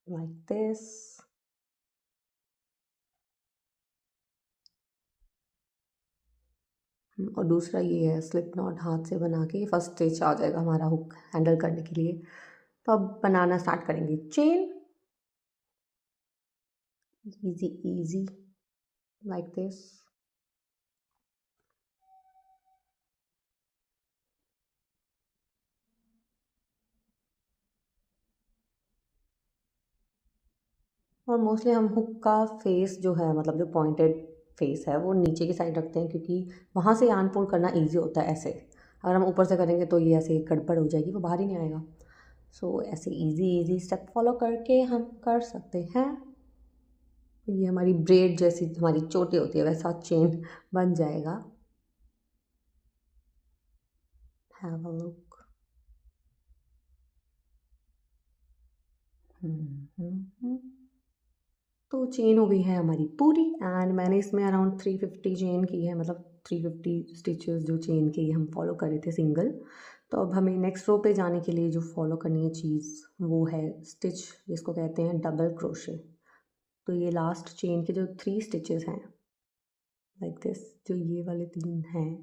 like this. और दूसरा ये है स्लिप नॉट, हाथ से बना के फर्स्ट स्टिच आ जाएगा हमारा हुक हैंडल करने के लिए। तो अब बनाना स्टार्ट करेंगे chain, easy easy like this. और मोस्टली हम हुक का फेस जो है, मतलब जो पॉइंटेड फेस है, वो नीचे की साइड रखते हैं, क्योंकि वहाँ से यार्न पुल करना ईजी होता है। ऐसे अगर हम ऊपर से करेंगे तो ये ऐसे गड़बड़ हो जाएगी, वो बाहर ही नहीं आएगा। सो ऐसे इजी इजी स्टेप फॉलो करके हम कर सकते हैं। ये हमारी ब्रेड जैसी हमारी चोटी होती है, वैसा चेन बन जाएगा। Have a look. तो चेन हो गई है हमारी पूरी, एंड मैंने इसमें अराउंड 350 चेन की है, मतलब 350 स्टिचेस जो चेन के हम फॉलो कर रहे थे सिंगल। तो अब हमें नेक्स्ट रो पे जाने के लिए जो फॉलो करनी है चीज़, वो है स्टिच, जिसको कहते हैं डबल क्रोशे। तो ये लास्ट चेन के जो 3 स्टिचेस हैं लाइक दिस, जो ये वाले 3 हैं,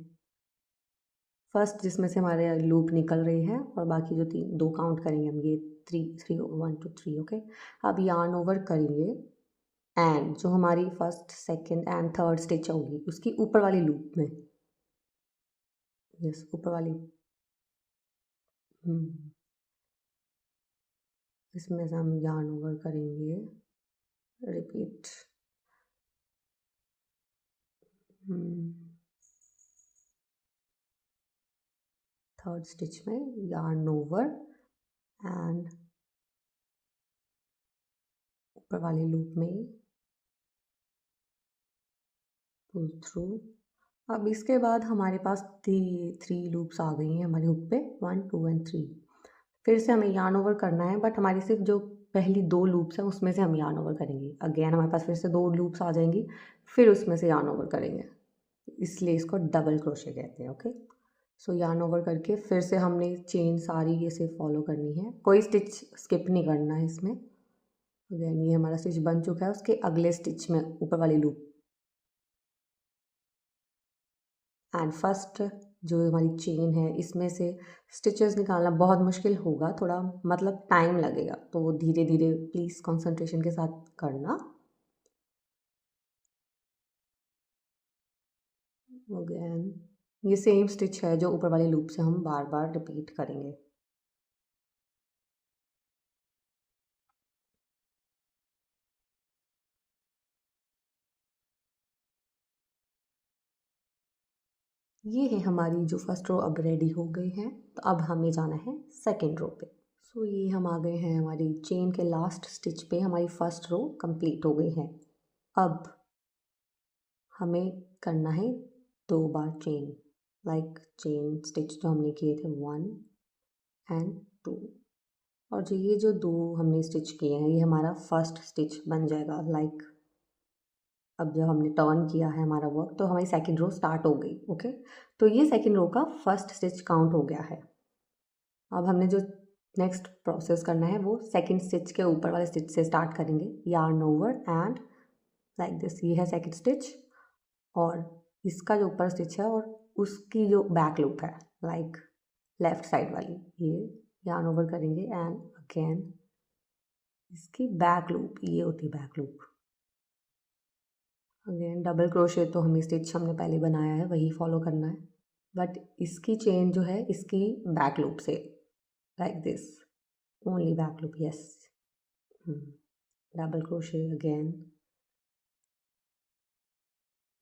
फर्स्ट जिसमें से हमारे लूप निकल रही है, और बाकी जो 2 काउंट करेंगे हम, ये 1 2 3। ओके, अब यार्न ओवर करेंगे, एंड जो हमारी first second and third stitch होगी उसकी ऊपर वाली लूप में, यस ऊपर वाली, इसमें से हम यार्न ओवर करेंगे, रिपीट, थर्ड स्टिच में यार्न ओवर एंड ऊपर वाली लूप में पुल थ्रू। अब इसके बाद हमारे पास 3 लूप्स आ गई हैं हमारे हुक पे, 1 2 एंड 3। फिर से हमें यार्न ओवर करना है, बट हमारी सिर्फ जो पहली 2 लूप्स हैं उसमें से हम यार्न ओवर करेंगे। अगेन हमारे पास फिर से 2 लूप्स आ जाएंगी, फिर उसमें से यार्न ओवर करेंगे, इसलिए इसको डबल क्रोशे कहते हैं। ओके, सो यार्न ओवर करके फिर से हमने चेन सारी ऐसे फॉलो करनी है, कोई स्टिच स्किप नहीं करना है इसमें। अगेन ये हमारा स्टिच बन चुका है, उसके अगले स्टिच में ऊपर वाली लूप, एंड फर्स्ट जो हमारी चेन है इसमें से स्टिचेस निकालना बहुत मुश्किल होगा, थोड़ा मतलब टाइम लगेगा, तो वो धीरे धीरे प्लीज़ कंसंट्रेशन के साथ करना। अगेन ये सेम स्टिच है जो ऊपर वाली लूप से हम बार बार रिपीट करेंगे। ये है हमारी जो फर्स्ट रो अब रेडी हो गई है, तो अब हमें जाना है सेकेंड रो पे। सो ये हम आ गए हैं हमारी चेन के लास्ट स्टिच पे, हमारी फर्स्ट रो कंप्लीट हो गई है। अब हमें करना है 2 बार चेन, लाइक चेन स्टिच जो हमने किए थे 1 एंड 2, और जो 2 हमने स्टिच किए हैं ये हमारा फर्स्ट स्टिच बन जाएगा। लाइक अब जब हमने टर्न किया है हमारा वर्क, तो हमारी सेकेंड रो स्टार्ट हो गई। ओके, तो ये सेकेंड रो का फर्स्ट स्टिच काउंट हो गया है। अब हमने जो नेक्स्ट प्रोसेस करना है वो सेकेंड स्टिच के ऊपर वाले स्टिच से स्टार्ट करेंगे, yarn over and like this, ये है सेकेंड स्टिच, और इसका जो ऊपर स्टिच है और उसकी जो बैक लूप है, लाइक लेफ्ट साइड वाली, ये यार्न ओवर करेंगे, एंड अगेन इसकी बैक लूप, ये होती है back loop. Again double crochet तो हमें स्टिच हमने पहले बनाया है वही फॉलो करना है, बट इसकी चेन जो है इसकी बैक लूप से, like this, only back loop, yes, double crochet again,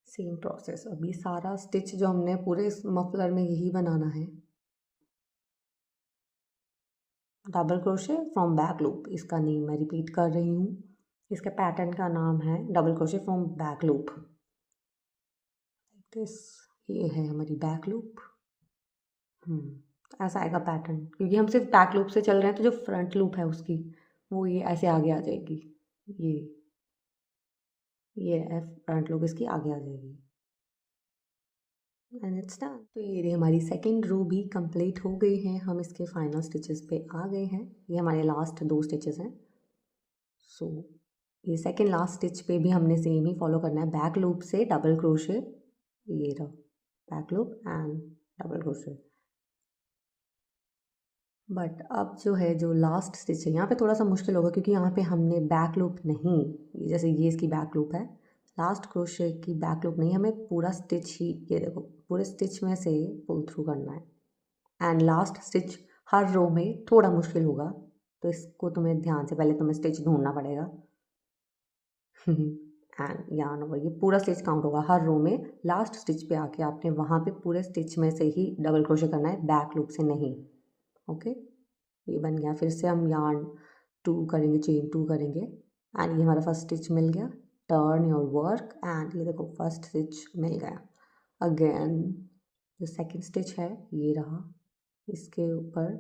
same process. अभी सारा स्टिच जो हमने पूरे इस मफलर में यही बनाना है, double crochet from back loop, इसका नेम मैं रिपीट कर रही हूँ, इसके पैटर्न का नाम है double crochet from back loop, this, ये है हमारी बैक लूप। ऐसा आएगा पैटर्न, क्योंकि हम सिर्फ बैक लूप से चल रहे हैं, तो जो फ्रंट लूप है उसकी वो ये ऐसे आगे आ जाएगी, ये ये फ्रंट लूप इसकी आगे आ जाएगी, एंड इट्स डन। तो ये रही हमारी सेकेंड रो भी कंप्लीट हो गई है, हम इसके फाइनल स्टिचेस पे आ गए हैं, ये हमारे लास्ट 2 स्टिचेस हैं। सो ये सेकेंड लास्ट स्टिच पे भी हमने सेम ही फॉलो करना है, बैक लूप से डबल क्रोशे, ये रहा back loop and double crochet. But अब जो है जो लास्ट स्टिच है यहाँ पे थोड़ा सा मुश्किल होगा, क्योंकि यहाँ पे हमने बैक लूप नहीं, जैसे ये इसकी बैक लूप है, लास्ट क्रोशे की बैक लूप नहीं, हमें पूरा स्टिच ही, ये देखो पूरे स्टिच में से पुल थ्रू करना है। एंड लास्ट स्टिच हर रो में थोड़ा मुश्किल होगा, तो इसको तुम्हें ध्यान से पहले तुम्हें स्टिच ढूंढना पड़ेगा। एंड यहाँ नंबर ये पूरा स्टिच काउंट होगा हर रो में, लास्ट स्टिच पे आके आपने वहाँ पे पूरे स्टिच में से ही डबल क्रोशे करना है, बैक लूप से नहीं। ओके, ये बन गया। फिर से हम यार्न 2 करेंगे, चेन 2 करेंगे एंड ये हमारा फर्स्ट स्टिच मिल गया, टर्न योर वर्क एंड ये देखो फर्स्ट स्टिच मिल गया। अगेन जो सेकंड स्टिच है ये रहा, इसके ऊपर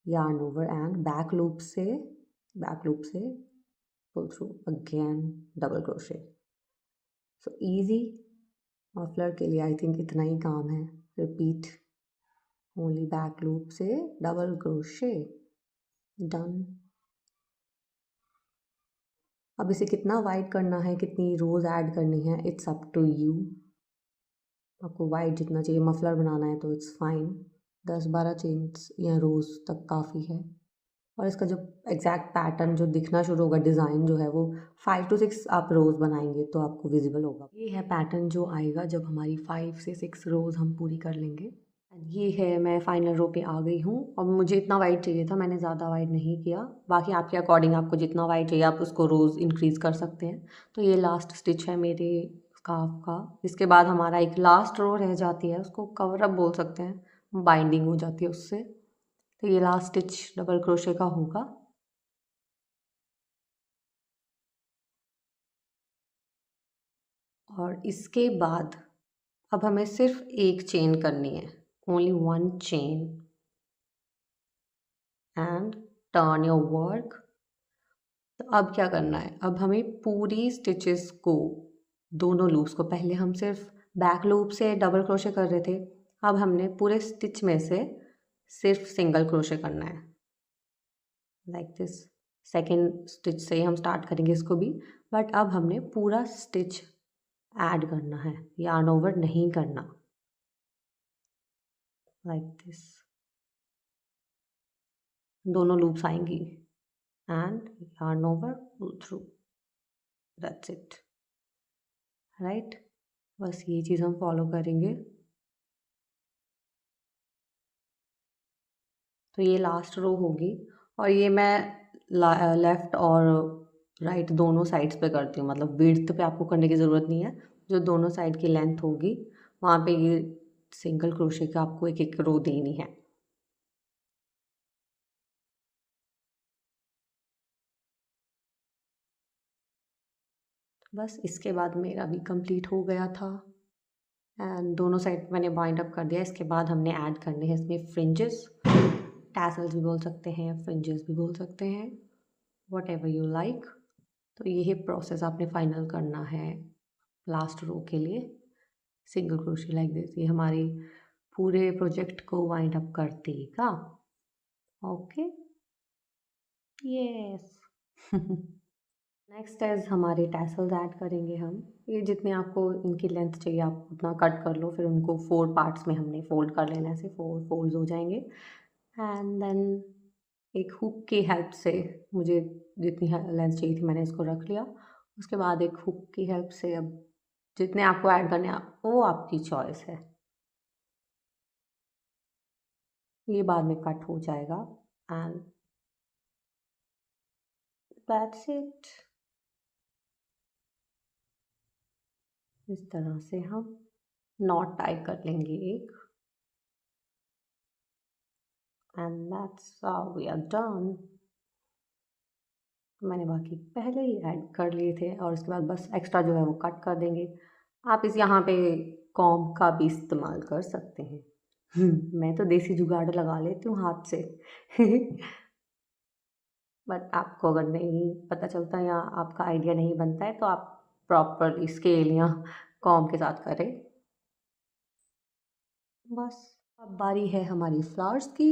yarn over and back loop से pull through, again double crochet. So easy muffler के लिए आई थिंक इतना ही काम है, रिपीट ओनली बैक लूप से डबल क्रोशे, डन। अब इसे कितना वाइड करना है, कितनी रोज़ ऐड करनी है, इट्स अप टू यू। आपको वाइड जितना चाहिए, मफलर बनाना है तो इट्स फाइन, 10-12 चेन्स या रोज़ तक काफ़ी है। और इसका जो एग्जैक्ट पैटर्न जो दिखना शुरू होगा, डिज़ाइन जो है वो 5 to 6 आप रोज़ बनाएंगे तो आपको विजिबल होगा। ये है पैटर्न जो आएगा जब हमारी 5 से 6 रोज़ हम पूरी कर लेंगे। ये है, मैं फाइनल रो पे आ गई हूँ। अब मुझे इतना वाइड चाहिए था, मैंने ज़्यादा वाइड नहीं किया, बाकी आपके अकॉर्डिंग आपको जितना वाइड चाहिए आप उसको रोज़ इंक्रीज़ कर सकते हैं। तो ये लास्ट स्टिच है मेरे स्कार्फ का। इसके बाद हमारा एक लास्ट रो रह जाती है, उसको कवर अप बोल सकते हैं, बाइंडिंग हो जाती है उससे। तो ये लास्ट स्टिच डबल क्रोशे का होगा। और इसके बाद अब हमें सिर्फ एक चेन करनी है, only 1 chain and turn your work. तो अब क्या करना है, अब हमें पूरी स्टिचेस को, दोनों लूप्स को, पहले हम सिर्फ बैक लूप से डबल क्रोशे कर रहे थे, अब हमने पूरे स्टिच में से सिर्फ सिंगल क्रोशे करना है, लाइक दिस। सेकेंड स्टिच से ही हम स्टार्ट करेंगे इसको भी, बट अब हमने पूरा स्टिच ऐड करना है, यार्न ओवर नहीं करना, लाइक दिस। दोनों लूप्स आएंगी and yarn over, pull through, that's it, right. बस ये चीज़ हम फॉलो करेंगे। तो ये लास्ट रो होगी, और ये मैं लेफ़्ट और राइट दोनों साइड्स पे करती हूँ, मतलब विड्थ पे आपको करने की ज़रूरत नहीं है, जो दोनों साइड की लेंथ होगी वहाँ पे ये सिंगल क्रोशे का आपको एक एक रो देनी है। बस इसके बाद मेरा भी कंप्लीट हो गया था एंड दोनों साइड मैंने बाइंड अप कर दिया। इसके बाद हमने ऐड करने हैं इसमें फ्रिंजेस, टैसल्स भी बोल सकते हैं, फ्रिंजेस भी बोल सकते हैं, वट एवर यू लाइक। तो यही प्रोसेस आपने फाइनल करना है लास्ट रो के लिए, सिंगल क्रोशे लाइक दिस। ये हमारी पूरे प्रोजेक्ट को वाइंड अप कर देगा। Okay, yes. नेक्स्ट एज हमारे टैसल्स ऐड करेंगे हम। ये जितने आपको इनकी लेंथ चाहिए आप उतना कट कर लो, फिर उनको 4 पार्ट्स में हमने फोल्ड कर लेना, ऐसे 4 फोल्ड्स हो जाएंगे। एंड देन एक हुक की हेल्प से, मुझे जितनी लेंथ चाहिए थी मैंने इसको रख लिया। उसके बाद एक हुक की हेल्प से अब जितने आपको ऐड करने हैं वो आपकी चॉइस है, ये बाद में कट हो जाएगा। And that's it. इस तरह से हम नॉट टाई कर लेंगे एक, and that's how we are done. मैंने बाकी पहले ही ऐड कर लिए थे, और उसके बाद बस एक्स्ट्रा जो है वो कट कर देंगे। आप इस यहाँ पे कॉम्ब का भी इस्तेमाल कर सकते हैं। मैं तो देसी जुगाड़ लगा लेती हूँ हाथ से। बट आपको अगर नहीं पता चलता या आपका आइडिया नहीं बनता है तो आप प्रॉपर स्केल या कॉम्ब के साथ करें। बस अब बारी है हमारी फ्लावर्स की।